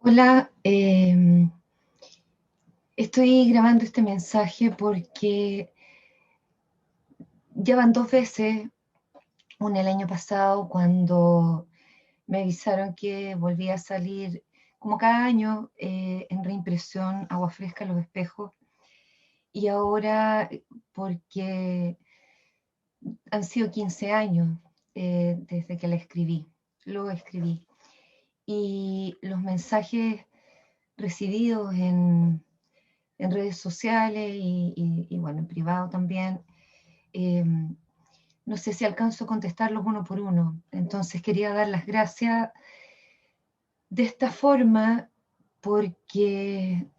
Hola, estoy grabando este mensaje porque ya van dos veces, una el año pasado cuando me avisaron que volvía a salir como cada año en reimpresión Agua Fresca en los espejos, y ahora porque han sido 15 años desde que lo escribí, y los mensajes recibidos en redes sociales y bueno, en privado también. eh, no sé si alcanzo a contestarlos uno por uno. Entonces quería dar las gracias de esta forma porque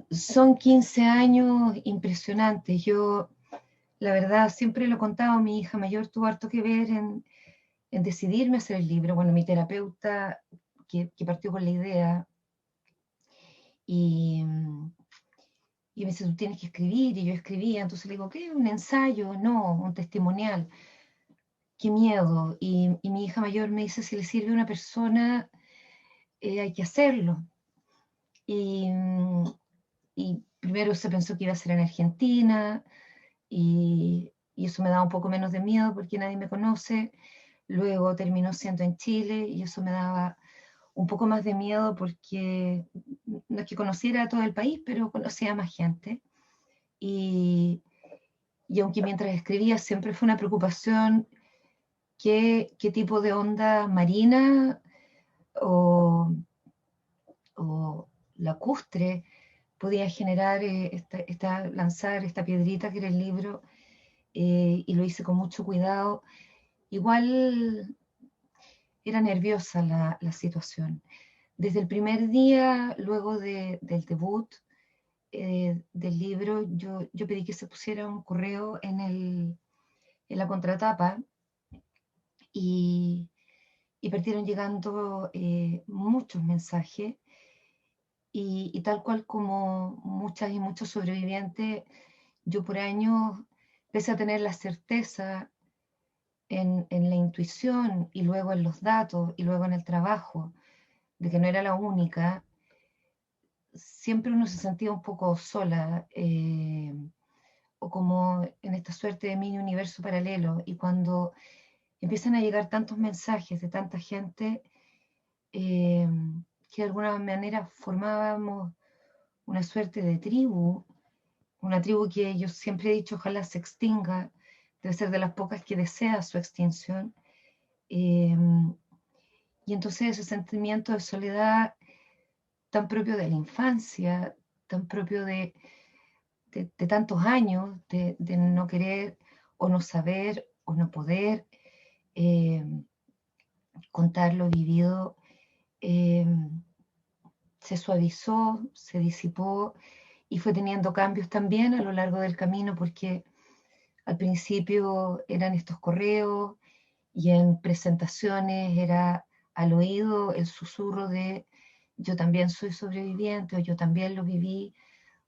son 15 años impresionantes. Yo, la verdad, siempre lo he contado, mi hija mayor tuvo harto que ver en decidirme a hacer el libro. Bueno, mi terapeuta que partió con la idea y, y me dice, tú tienes que escribir, y yo escribía, entonces le digo, ¿qué? ¿Un ensayo? No, un testimonial. Qué miedo. Y mi hija mayor me dice, si le sirve a una persona, hay que hacerlo. Y, y primero se pensó que iba a ser en Argentina, y eso me daba un poco menos de miedo porque nadie me conoce. Luego terminó siendo en Chile y eso me daba un poco más de miedo porque no es que conociera a todo el país, pero conocía a más gente. Y, y aunque mientras escribía siempre fue una preocupación qué tipo de onda marina o, o lacustre podía generar lanzar esta piedrita que era el libro, y lo hice con mucho cuidado. Igual era nerviosa la situación. Desde el primer día, luego del debut del libro, yo pedí que se pusiera un correo en la contratapa, y, y partieron llegando muchos mensajes, y tal cual como muchas y muchos sobrevivientes, yo por años, pese a tener la certeza en la intuición y luego en los datos y luego en el trabajo de que no era la única, siempre uno se sentía un poco sola, o como en esta suerte de mini universo paralelo. Y cuando empiezan a llegar tantos mensajes de tanta gente, eh, que de alguna manera formábamos una suerte de tribu, una tribu que yo siempre he dicho ojalá se extinga, debe ser de las pocas que desea su extinción. Eh, y entonces ese sentimiento de soledad tan propio de la infancia, tan propio de tantos años, de no querer o no saber o no poder eh, contar lo vivido, eh, se suavizó, se disipó y fue teniendo cambios también a lo largo del camino, porque al principio eran estos correos y en presentaciones era al oído el susurro de yo también soy sobreviviente, o yo también lo viví,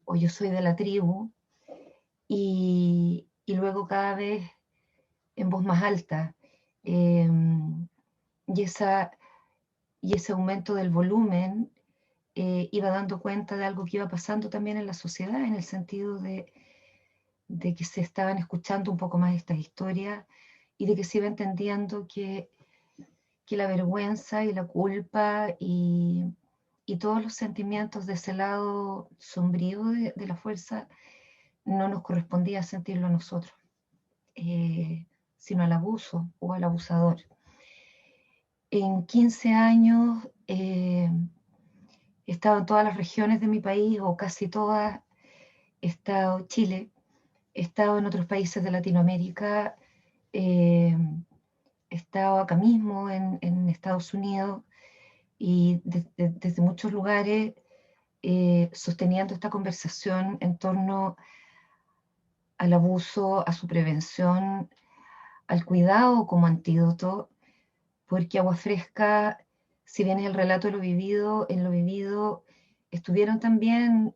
o yo soy de la tribu, y luego cada vez en voz más alta. eh, y, esa, y ese aumento del volumen iba dando cuenta de algo que iba pasando también en la sociedad, en el sentido de que se estaban escuchando un poco más estas historias y de que se iba entendiendo que la vergüenza y la culpa y todos los sentimientos de ese lado sombrío de la fuerza no nos correspondía sentirlo a nosotros, sino al abuso o al abusador. En 15 años he estado en todas las regiones de mi país, o casi todas. He estado en Chile, he estado en otros países de Latinoamérica, eh, he estado acá mismo en Estados Unidos, y desde muchos lugares sosteniendo esta conversación en torno al abuso, a su prevención, al cuidado como antídoto, porque Agua Fresca, si bien es el relato de lo vivido, en lo vivido estuvieron también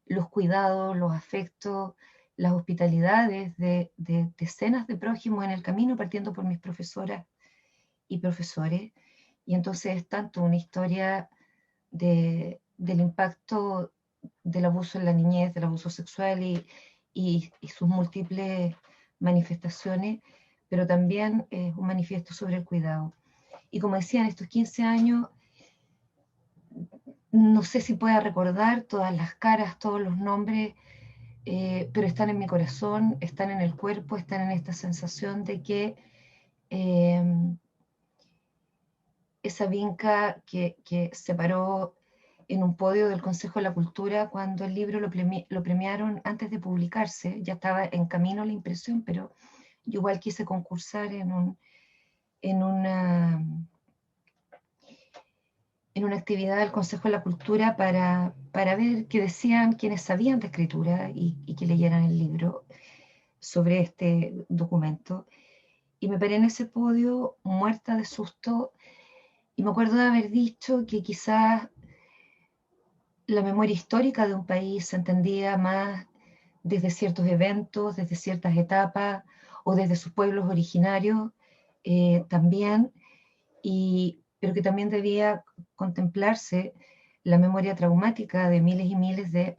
los cuidados, los afectos, las hospitalidades de decenas de prójimos en el camino, partiendo por mis profesoras y profesores. Y entonces es tanto una historia del impacto del abuso en la niñez, del abuso sexual y sus múltiples manifestaciones, pero también es un manifiesto sobre el cuidado. Y como decía, en estos 15 años, no sé si pueda recordar todas las caras, todos los nombres, pero están en mi corazón, están en el cuerpo, están en esta sensación de que esa vinca que se paró en un podio del Consejo de la Cultura cuando el libro lo premiaron antes de publicarse, ya estaba en camino la impresión, pero yo igual quise concursar en una actividad del Consejo de la Cultura para ver qué decían quienes sabían de escritura y que leyeran el libro sobre este documento. Y me paré en ese podio muerta de susto y me acuerdo de haber dicho que quizás la memoria histórica de un país se entendía más desde ciertos eventos, desde ciertas etapas o desde sus pueblos originarios también, pero que también debía contemplarse la memoria traumática de miles y miles de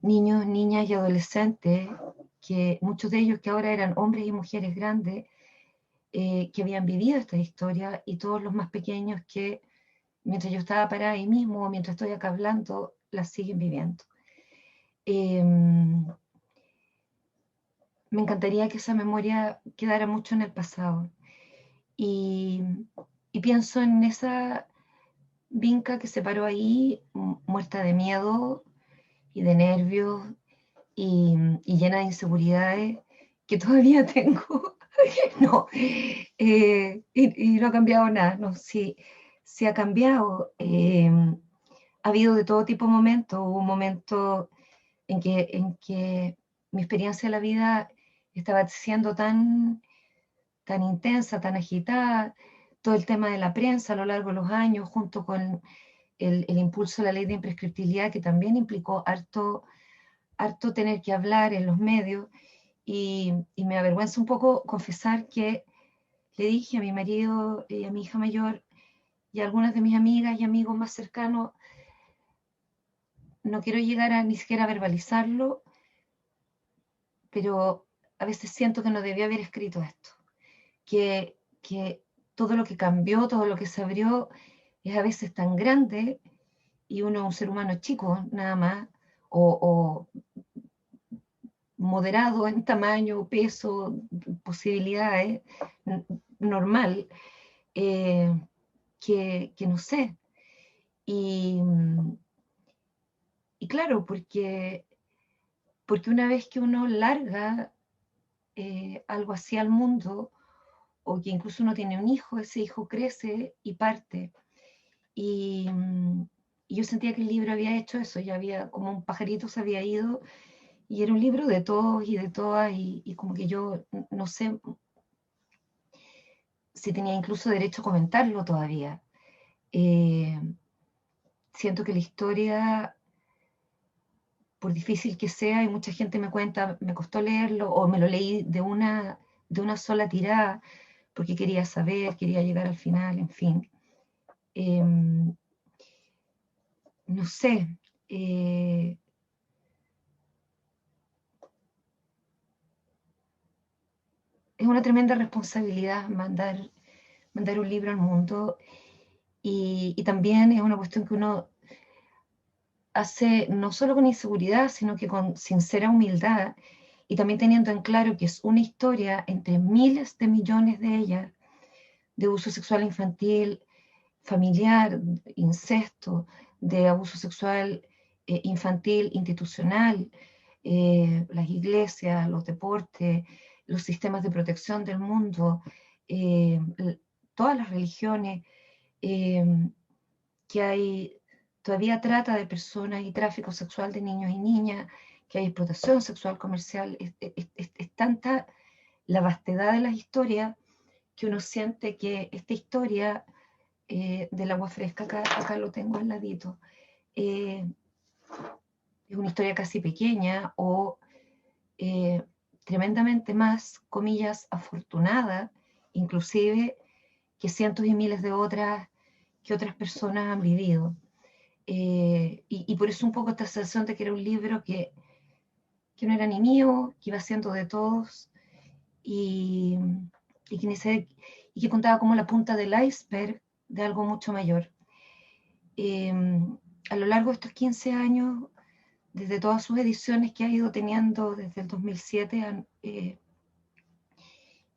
niños, niñas y adolescentes, que muchos de ellos que ahora eran hombres y mujeres grandes, que habían vivido esta historia, y todos los más pequeños que, mientras yo estaba parada ahí mismo, o mientras estoy acá hablando, la siguen viviendo. Me encantaría que esa memoria quedara mucho en el pasado. Y, y pienso en esa vinca que se paró ahí, muerta de miedo y de nervios y llena de inseguridades que todavía tengo. No, y no ha cambiado nada, no, sí, sí ha cambiado. Ha habido de todo tipo de momentos. Hubo un momento en que mi experiencia de la vida estaba siendo tan intensa, tan agitada, todo el tema de la prensa a lo largo de los años, junto con el impulso de la ley de imprescriptibilidad, que también implicó harto tener que hablar en los medios, y me avergüenza un poco confesar que le dije a mi marido y a mi hija mayor y a algunas de mis amigas y amigos más cercanos, no quiero llegar a ni siquiera a verbalizarlo, pero a veces siento que no debía haber escrito esto, que todo lo que cambió, todo lo que se abrió, es a veces tan grande y uno es un ser humano chico, nada más, o moderado en tamaño, peso, posibilidades, normal, eh, que no sé. Y, y claro, porque una vez que uno larga algo así al mundo, o que incluso uno tiene un hijo, ese hijo crece y parte. Y, y yo sentía que el libro había hecho eso, ya había, como un pajarito se había ido, y era un libro de todos y de todas, y como que yo no sé si tenía incluso derecho a comentarlo todavía. Eh, Siento que la historia, por difícil que sea, y mucha gente me cuenta, me costó leerlo, o me lo leí de una sola tirada, porque quería saber, quería llegar al final, en fin. Eh, no sé, eh, es una tremenda responsabilidad mandar un libro al mundo, y también es una cuestión que uno hace no solo con inseguridad, sino que con sincera humildad, y también teniendo en claro que es una historia entre miles de millones de ellas, de abuso sexual infantil, familiar, incesto, de abuso sexual infantil, institucional, las iglesias, los deportes, los sistemas de protección del mundo, eh, todas las religiones, eh, que hay todavía trata de personas y tráfico sexual de niños y niñas, que hay explotación sexual comercial. Es tanta la vastedad de las historias que uno siente que esta historia del agua fresca, acá lo tengo al ladito, eh, es una historia casi pequeña o eh, tremendamente más, comillas, afortunada, inclusive, que cientos y miles de otras que otras personas han vivido. y por eso un poco esta sensación de que era un libro que no era ni mío, que iba siendo de todos, y, y y que contaba como la punta del iceberg de algo mucho mayor. Eh, a lo largo de estos 15 años, desde todas sus ediciones que ha ido teniendo desde el 2007,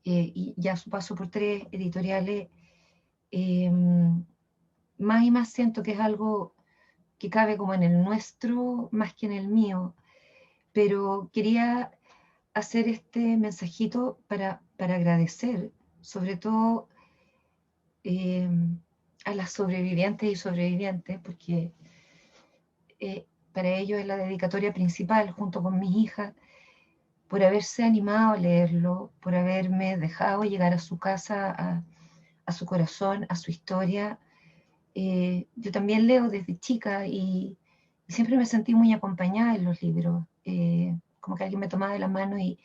y ya su paso por 3 editoriales, eh, más y más siento que es algo que cabe como en el nuestro más que en el mío, pero quería hacer este mensajito para agradecer, sobre todo eh, a las sobrevivientes y sobrevivientes, porque para ellos es la dedicatoria principal, junto con mis hijas, por haberse animado a leerlo, por haberme dejado llegar a su casa, a su corazón, a su historia. Yo también leo desde chica y siempre me sentí muy acompañada en los libros, como que alguien me tomaba de la mano y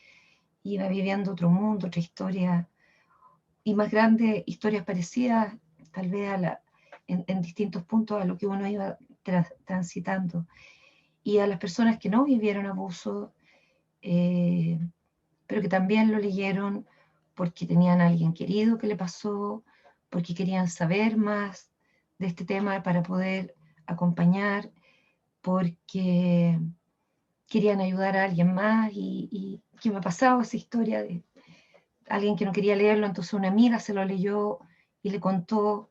iba viviendo otro mundo, otra historia, y más grande, historias parecidas, tal vez en distintos puntos a lo que uno iba transitando. Y a las personas que no vivieron abuso, eh, pero que también lo leyeron porque tenían a alguien querido que le pasó, porque querían saber más de este tema para poder acompañar, porque querían ayudar a alguien más y que me ha pasado esa historia de alguien que no quería leerlo, entonces una amiga se lo leyó y le contó,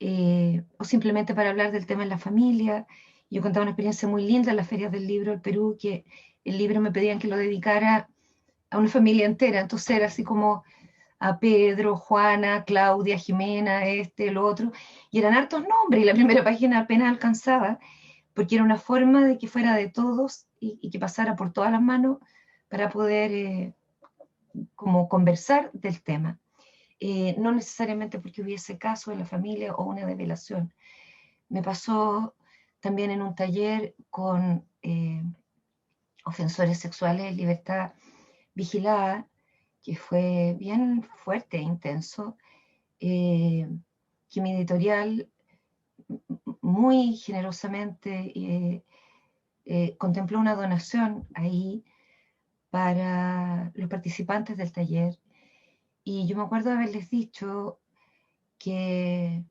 o simplemente para hablar del tema en la familia. Yo contaba una experiencia muy linda en las ferias del libro del Perú, que el libro me pedían que lo dedicara a una familia entera, entonces era así como a Pedro, Juana, Claudia, Jimena, este, el otro, y eran hartos nombres, y la primera página apenas alcanzaba, porque era una forma de que fuera de todos y que pasara por todas las manos para poder como conversar del tema. No necesariamente porque hubiese caso en la familia o una develación. Me pasó también en un taller con ofensores sexuales en libertad vigilada, que fue bien fuerte e intenso, que mi editorial muy generosamente contempló una donación ahí para los participantes del taller. Y yo me acuerdo de haberles dicho que,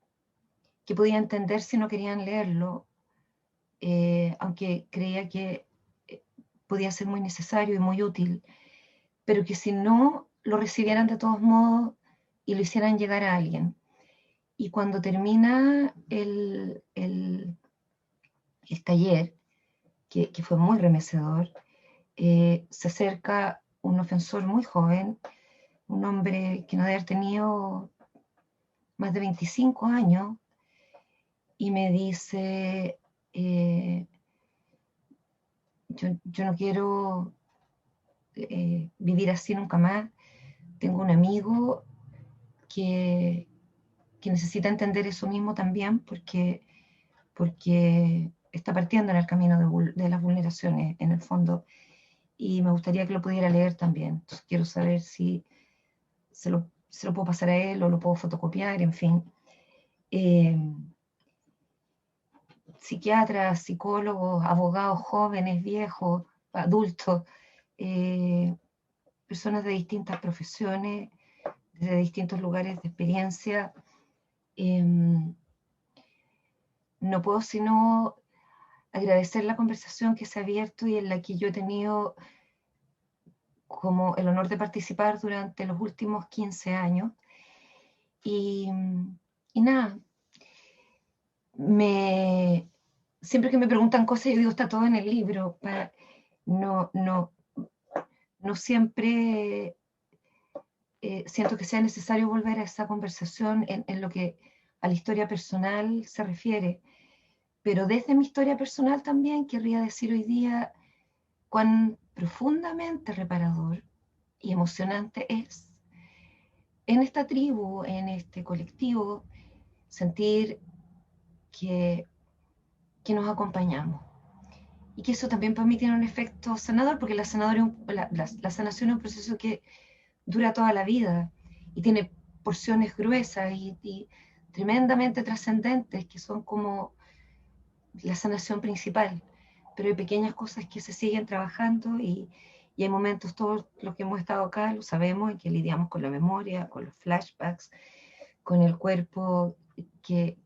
que podía entender si no querían leerlo, aunque creía que podía ser muy necesario y muy útil, pero que si no, lo recibieran de todos modos y lo hicieran llegar a alguien. Y cuando termina el taller, que fue muy remecedor, se acerca un ofensor muy joven, un hombre que no debe haber tenido más de 25 años, y me dice, yo no quiero vivir así nunca más, tengo un amigo que, que necesita entender eso mismo también porque está partiendo en el camino de las vulneraciones en el fondo y me gustaría que lo pudiera leer también. Entonces quiero saber si se lo puedo pasar a él o lo puedo fotocopiar, en fin. Eh, Psiquiatras, psicólogos, abogados jóvenes, viejos, adultos, eh, personas de distintas profesiones, desde distintos lugares de experiencia. Eh, no puedo sino agradecer la conversación que se ha abierto y en la que yo he tenido como el honor de participar durante los últimos 15 años. Y, y nada, siempre que me preguntan cosas, yo digo, está todo en el libro. No, no, no siempre siento que sea necesario volver a esa conversación en lo que a la historia personal se refiere. Pero desde mi historia personal también querría decir hoy día cuán profundamente reparador y emocionante es en esta tribu, en este colectivo, sentir que, que nos acompañamos. Y que eso también para mí tiene un efecto sanador, porque la sanación es un proceso que dura toda la vida y tiene porciones gruesas y tremendamente trascendentes que son como la sanación principal, pero hay pequeñas cosas que se siguen trabajando y hay momentos, todos los que hemos estado acá lo sabemos, en que lidiamos con la memoria, con los flashbacks, con el cuerpo que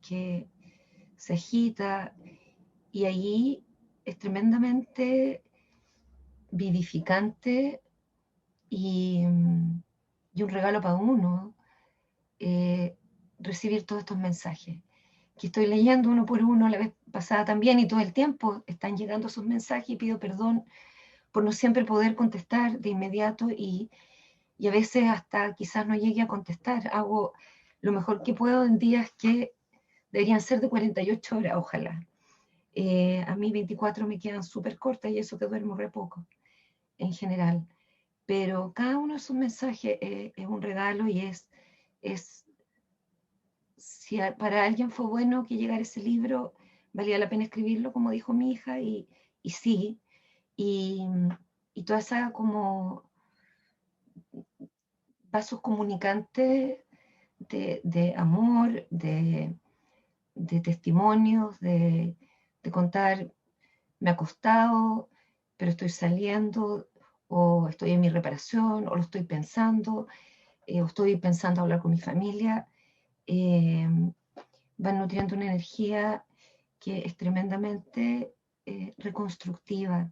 se agita, y allí es tremendamente vivificante y, y un regalo para uno eh, recibir todos estos mensajes que estoy leyendo uno por uno la vez pasada también, y todo el tiempo están llegando esos mensajes, y pido perdón por no siempre poder contestar de inmediato, y a veces hasta quizás no llegue a contestar. Hago lo mejor que puedo en días que deberían ser de 48 horas, ojalá. A mí 24 me quedan súper cortas, y eso que duermo re poco en general. Pero cada uno de esos mensajes es un regalo, y es si para alguien fue bueno que llegara ese libro, valía la pena escribirlo, como dijo mi hija, y sí, y, y toda esa como vasos comunicantes de amor, de testimonios, de contar, me ha costado, pero estoy saliendo, o estoy en mi reparación, o lo estoy pensando, o estoy pensando hablar con mi familia, eh, van nutriendo una energía que es tremendamente reconstructiva,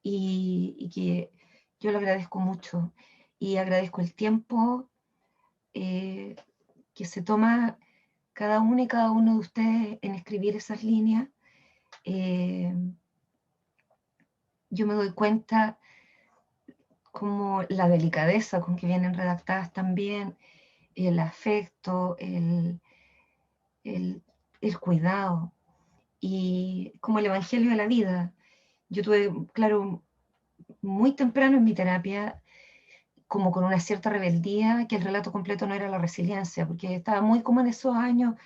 y que yo lo agradezco mucho, y agradezco el tiempo eh, que se toma cada uno y cada uno de ustedes en escribir esas líneas. Eh, yo me doy cuenta como la delicadeza con que vienen redactadas también, el afecto, el, el cuidado, y como el evangelio de la vida. Yo tuve, claro, muy temprano en mi terapia, como con una cierta rebeldía, que el relato completo no era la resiliencia, porque estaba muy como en esos años,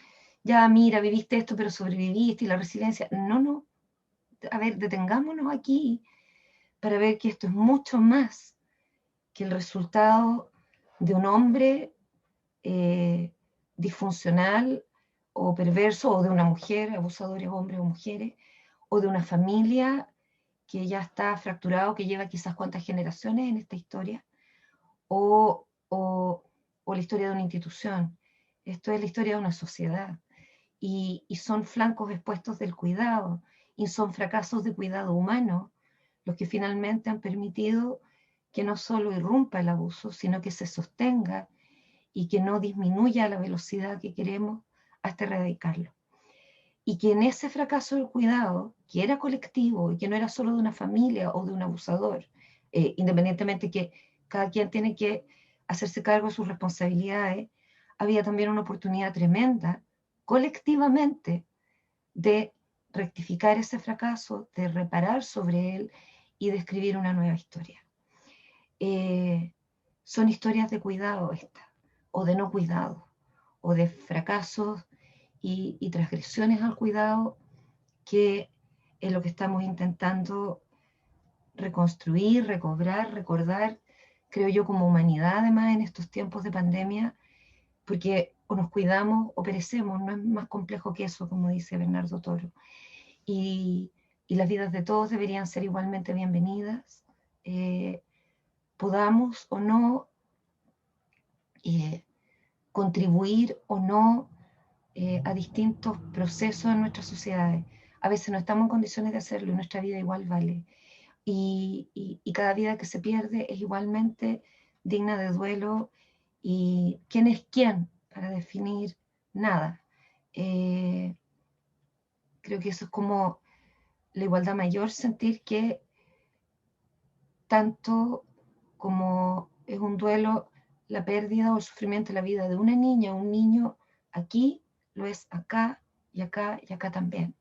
ya mira, viviste esto, pero sobreviviste, y la resiliencia, no, no, a ver, detengámonos aquí para ver que esto es mucho más que el resultado de un hombre eh, disfuncional o perverso, o de una mujer, abusadores hombres o mujeres, o de una familia que ya está fracturado, que lleva quizás cuántas generaciones en esta historia, o, o, o la historia de una institución. Esto es la historia de una sociedad, y son flancos expuestos del cuidado, y son fracasos de cuidado humano los que finalmente han permitido que no solo irrumpa el abuso, sino que se sostenga y que no disminuya a la velocidad que queremos hasta erradicarlo. Y que en ese fracaso del cuidado, que era colectivo y que no era solo de una familia o de un abusador, independientemente que cada quien tiene que hacerse cargo de sus responsabilidades, había también una oportunidad tremenda colectivamente de rectificar ese fracaso, de reparar sobre él y de escribir una nueva historia. Eh, Son historias de cuidado estas, o de no cuidado, o de fracasos y transgresiones al cuidado, que es lo que estamos intentando reconstruir, recobrar, recordar, creo yo, como humanidad, además, en estos tiempos de pandemia, porque o nos cuidamos o perecemos, no es más complejo que eso, como dice Bernardo Toro. Y, y las vidas de todos deberían ser igualmente bienvenidas, eh, podamos o no eh, contribuir o no a distintos procesos en nuestras sociedades. A veces no estamos en condiciones de hacerlo, y nuestra vida igual vale. Y cada vida que se pierde es igualmente digna de duelo, y quién es quién para definir nada. Eh, Creo que eso es como la igualdad mayor, sentir que tanto como es un duelo la pérdida o el sufrimiento de la vida de una niña o un niño aquí, lo es acá y acá y acá también,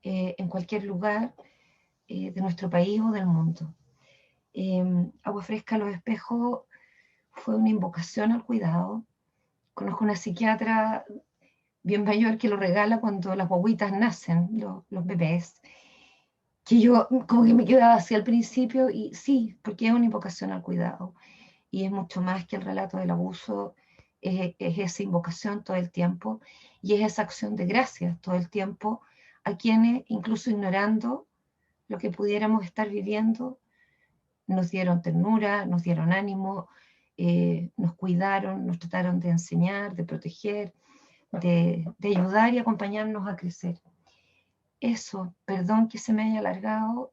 en cualquier lugar de nuestro país o del mundo. Agua Fresca a los Espejos fue una invocación al cuidado. Conozco una psiquiatra bien mayor que lo regala cuando las guaguitas nacen, los bebés, que yo como que me quedaba así al principio, y sí, porque es una invocación al cuidado, y es mucho más que el relato del abuso, es esa invocación todo el tiempo, y es esa acción de gracias todo el tiempo a quienes, incluso ignorando lo que pudiéramos estar viviendo, nos dieron ternura, nos dieron ánimo, nos cuidaron, nos trataron de enseñar, de proteger, de ayudar y acompañarnos a crecer. Eso, perdón que se me haya alargado,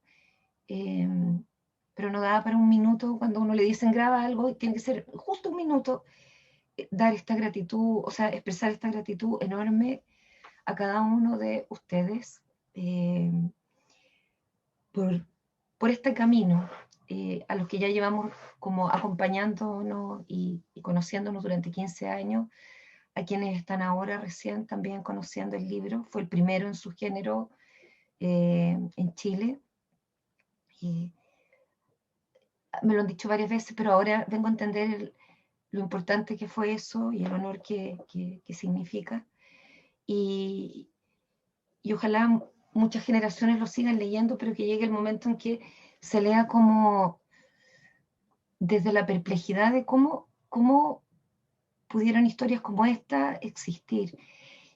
pero no daba para un minuto. Cuando uno le dicen graba algo, tiene que ser justo un minuto, dar esta gratitud, o sea, expresar esta gratitud enorme a cada uno de ustedes por este camino, a los que ya llevamos como acompañándonos y conociéndonos durante 15 años, a quienes están ahora recién también conociendo el libro. Fue el primero en su género en Chile. Me lo han dicho varias veces, pero ahora vengo a entender lo importante que fue eso y el honor que significa. Y ojalá muchas generaciones lo sigan leyendo, pero que llegue el momento en que se lea como desde la perplejidad de cómo pudieron historias como esta existir.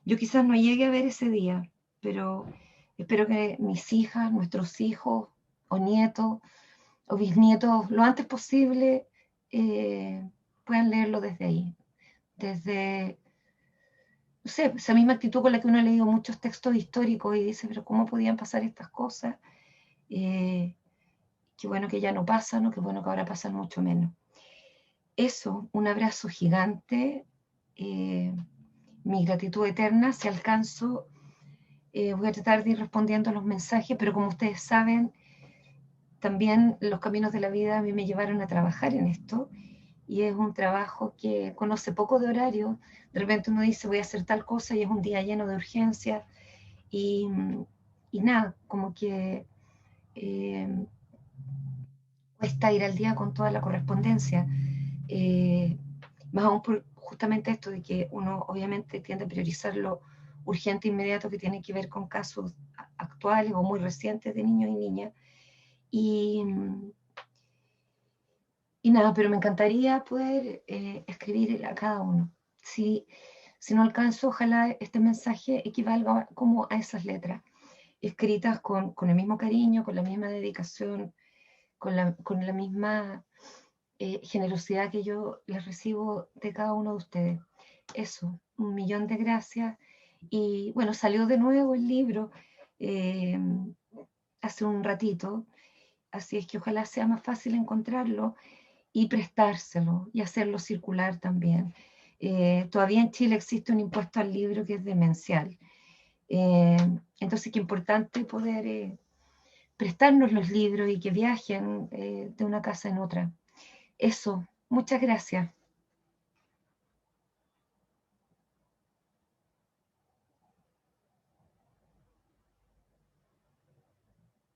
Yo quizás no llegue a ver ese día, pero espero que mis hijas, nuestros hijos o nietos o bisnietos lo antes posible puedan leerlo desde ahí, desde, no sé, esa misma actitud con la que uno ha leído muchos textos históricos y dice, pero ¿cómo podían pasar estas cosas? Qué bueno que ya no pasan, o qué bueno que ahora pasan mucho menos. Eso, un abrazo gigante, mi gratitud eterna. Si alcanzo, voy a tratar de ir respondiendo a los mensajes, pero como ustedes saben, también los caminos de la vida a mí me llevaron a trabajar en esto, y es un trabajo que conoce poco de horario. De repente uno dice voy a hacer tal cosa y es un día lleno de urgencias, y, y nada, como que cuesta ir al día con toda la correspondencia. Más aún por justamente esto de que uno obviamente tiende a priorizar lo urgente e inmediato que tiene que ver con casos actuales o muy recientes de niños y niñas. Y, y nada, pero me encantaría poder escribir a cada uno. Si no alcanzo, ojalá este mensaje equivalga como a esas letras, escritas con el mismo cariño, con la misma dedicación, con la misma generosidad que yo les recibo de cada uno de ustedes. Eso, 1.000.000 de gracias. Y bueno, salió de nuevo el libro hace un ratito, así es que ojalá sea más fácil encontrarlo y prestárselo y hacerlo circular también. Todavía en Chile existe un impuesto al libro que es demencial. Entonces, qué importante poder prestarnos los libros y que viajen de una casa en otra. Eso, muchas gracias.